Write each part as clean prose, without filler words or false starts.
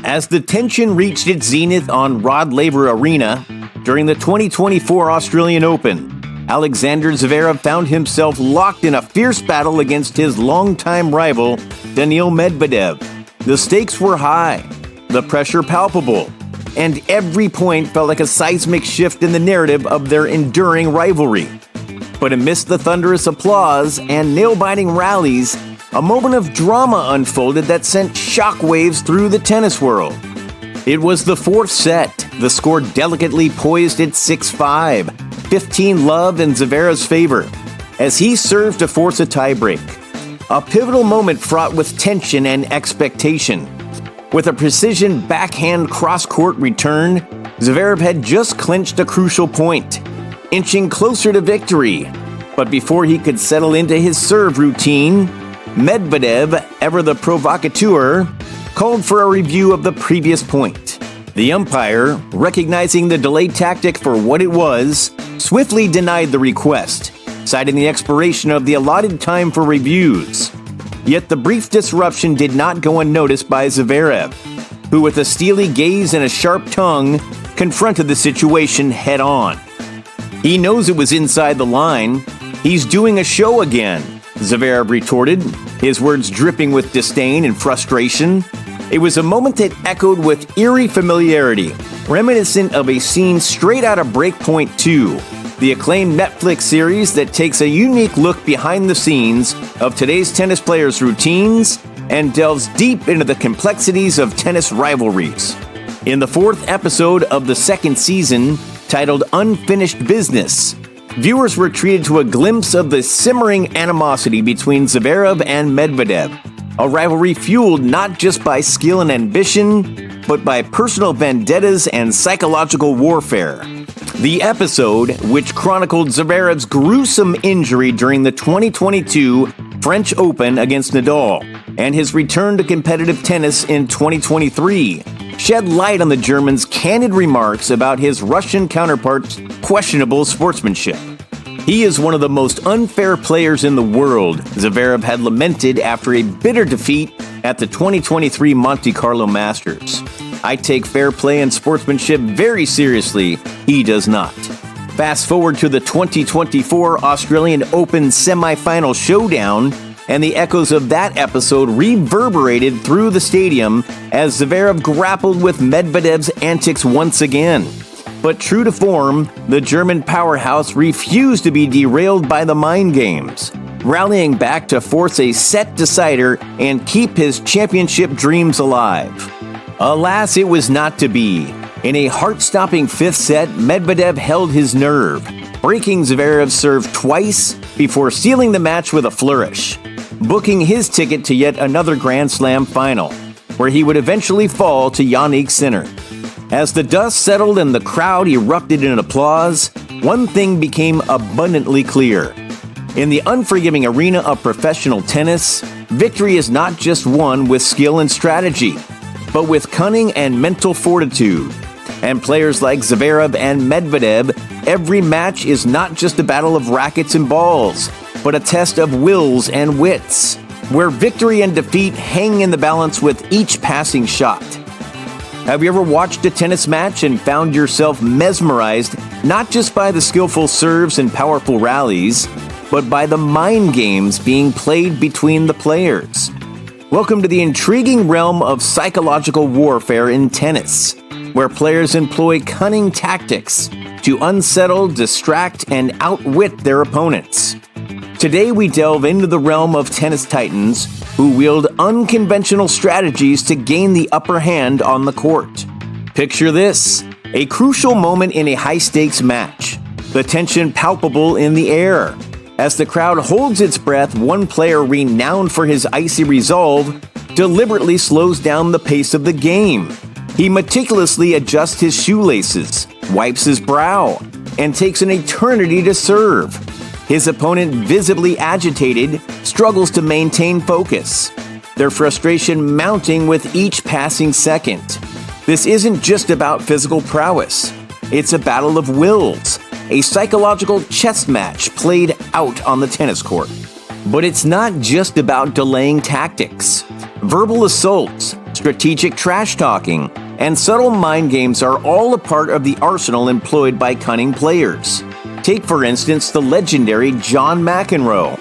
As the tension reached its zenith on Rod Laver Arena during the 2024 Australian Open, Alexander Zverev found himself locked in a fierce battle against his longtime rival, Daniil Medvedev. The stakes were high, the pressure palpable, and every point felt like a seismic shift in the narrative of their enduring rivalry. But amidst the thunderous applause and nail-biting rallies, a moment of drama unfolded that sent shockwaves through the tennis world. It was the fourth set, the score delicately poised at 6-5, 15-love in Zverev's favor, as he served to force a tiebreak. A pivotal moment fraught with tension and expectation. With a precision backhand cross-court return, Zverev had just clinched a crucial point, inching closer to victory. But before he could settle into his serve routine, Medvedev, ever the provocateur, called for a review of the previous point. The umpire, recognizing the delay tactic for what it was, swiftly denied the request, citing the expiration of the allotted time for reviews. Yet the brief disruption did not go unnoticed by Zverev, who with a steely gaze and a sharp tongue, confronted the situation head-on. "He knows it was inside the line. He's doing a show again," Zverev retorted, his words dripping with disdain and frustration. It was a moment that echoed with eerie familiarity, reminiscent of a scene straight out of Breakpoint 2, the acclaimed Netflix series that takes a unique look behind the scenes of today's tennis players' routines and delves deep into the complexities of tennis rivalries. In the fourth episode of the second season, titled Unfinished Business, viewers were treated to a glimpse of the simmering animosity between Zverev and Medvedev, a rivalry fueled not just by skill and ambition, but by personal vendettas and psychological warfare. The episode, which chronicled Zverev's gruesome injury during the 2022 French Open against Nadal and his return to competitive tennis in 2023, shed light on the German's candid remarks about his Russian counterpart's questionable sportsmanship. "He is one of the most unfair players in the world," Zverev had lamented after a bitter defeat at the 2023 Monte Carlo Masters. "I take fair play and sportsmanship very seriously. He does not." Fast forward to the 2024 Australian Open semi-final showdown, and the echoes of that episode reverberated through the stadium as Zverev grappled with Medvedev's antics once again. But true to form, the German powerhouse refused to be derailed by the mind games, rallying back to force a set decider and keep his championship dreams alive. Alas, it was not to be. In a heart-stopping fifth set, Medvedev held his nerve, breaking Zverev's serve twice before sealing the match with a flourish, booking his ticket to yet another Grand Slam final, where he would eventually fall to Yannick Sinner. As the dust settled and the crowd erupted in applause, one thing became abundantly clear. In the unforgiving arena of professional tennis, victory is not just won with skill and strategy, but with cunning and mental fortitude. And players like Zverev and Medvedev, every match is not just a battle of rackets and balls, but a test of wills and wits, where victory and defeat hang in the balance with each passing shot. Have you ever watched a tennis match and found yourself mesmerized not just by the skillful serves and powerful rallies, but by the mind games being played between the players? Welcome to the intriguing realm of psychological warfare in tennis, where players employ cunning tactics to unsettle, distract, and outwit their opponents. Today we delve into the realm of tennis titans who wield unconventional strategies to gain the upper hand on the court. Picture this: a crucial moment in a high-stakes match, the tension palpable in the air. As the crowd holds its breath, one player renowned for his icy resolve deliberately slows down the pace of the game. He meticulously adjusts his shoelaces, wipes his brow, and takes an eternity to serve. His opponent, visibly agitated, struggles to maintain focus, their frustration mounting with each passing second. This isn't just about physical prowess. It's a battle of wills, a psychological chess match played out on the tennis court. But it's not just about delaying tactics. Verbal assaults, strategic trash-talking, and subtle mind games are all a part of the arsenal employed by cunning players. Take, for instance, the legendary John McEnroe,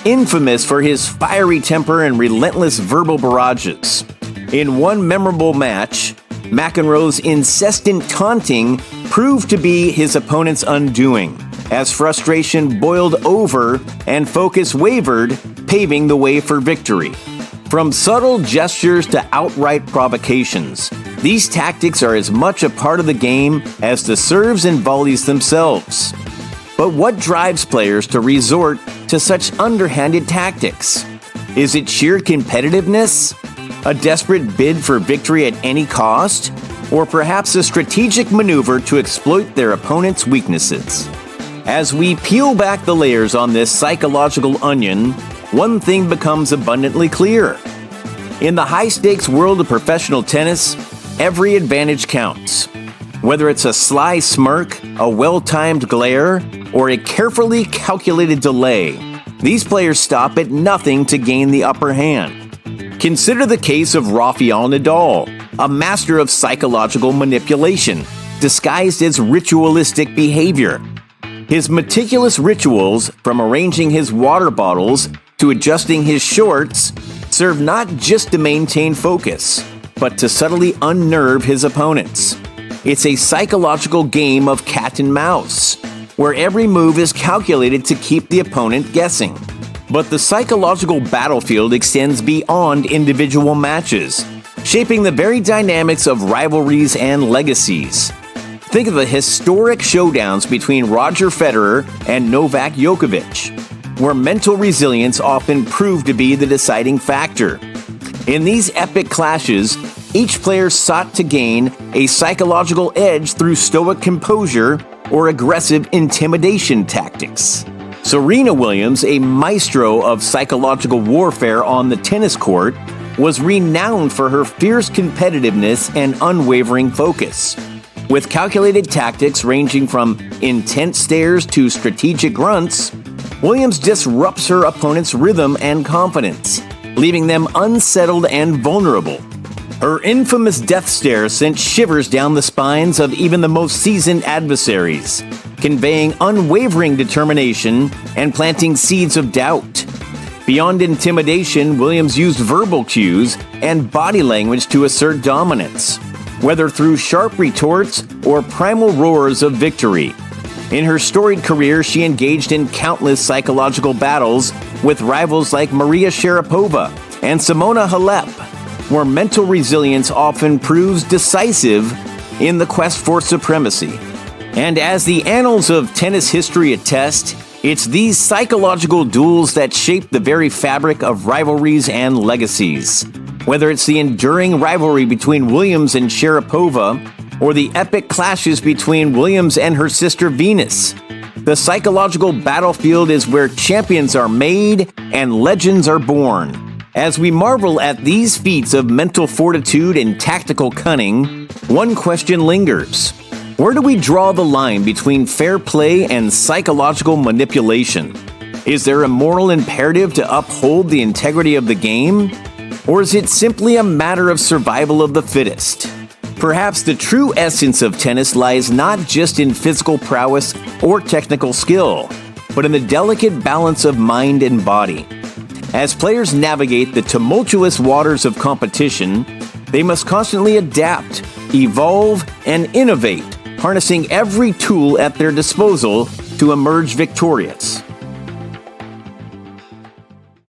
infamous for his fiery temper and relentless verbal barrages. In one memorable match, McEnroe's incessant taunting proved to be his opponent's undoing, as frustration boiled over and focus wavered, paving the way for victory. From subtle gestures to outright provocations, these tactics are as much a part of the game as the serves and volleys themselves. But what drives players to resort to such underhanded tactics? Is it sheer competitiveness? A desperate bid for victory at any cost? Or perhaps a strategic maneuver to exploit their opponent's weaknesses? As we peel back the layers on this psychological onion, one thing becomes abundantly clear. In the high-stakes world of professional tennis, every advantage counts. Whether it's a sly smirk, a well-timed glare, or a carefully calculated delay, these players stop at nothing to gain the upper hand. Consider the case of Rafael Nadal, a master of psychological manipulation, disguised as ritualistic behavior. His meticulous rituals, from arranging his water bottles to adjusting his shorts, serve not just to maintain focus, but to subtly unnerve his opponents. It's a psychological game of cat and mouse, where every move is calculated to keep the opponent guessing. But the psychological battlefield extends beyond individual matches, shaping the very dynamics of rivalries and legacies. Think of the historic showdowns between Roger Federer and Novak Djokovic, where mental resilience often proved to be the deciding factor. In these epic clashes, each player sought to gain a psychological edge through stoic composure or aggressive intimidation tactics. Serena Williams, a maestro of psychological warfare on the tennis court, was renowned for her fierce competitiveness and unwavering focus. With calculated tactics ranging from intense stares to strategic grunts, Williams disrupts her opponent's rhythm and confidence, leaving them unsettled and vulnerable. Her infamous death stare sent shivers down the spines of even the most seasoned adversaries, conveying unwavering determination and planting seeds of doubt. Beyond intimidation, Williams used verbal cues and body language to assert dominance, whether through sharp retorts or primal roars of victory. In her storied career, she engaged in countless psychological battles with rivals like Maria Sharapova and Simona Halep, where mental resilience often proves decisive in the quest for supremacy. And as the annals of tennis history attest, it's these psychological duels that shape the very fabric of rivalries and legacies. Whether it's the enduring rivalry between Williams and Sharapova, or the epic clashes between Williams and her sister Venus, the psychological battlefield is where champions are made and legends are born. As we marvel at these feats of mental fortitude and tactical cunning, one question lingers. Where do we draw the line between fair play and psychological manipulation? Is there a moral imperative to uphold the integrity of the game? Or is it simply a matter of survival of the fittest? Perhaps the true essence of tennis lies not just in physical prowess or technical skill, but in the delicate balance of mind and body. As players navigate the tumultuous waters of competition, they must constantly adapt, evolve, and innovate, harnessing every tool at their disposal to emerge victorious.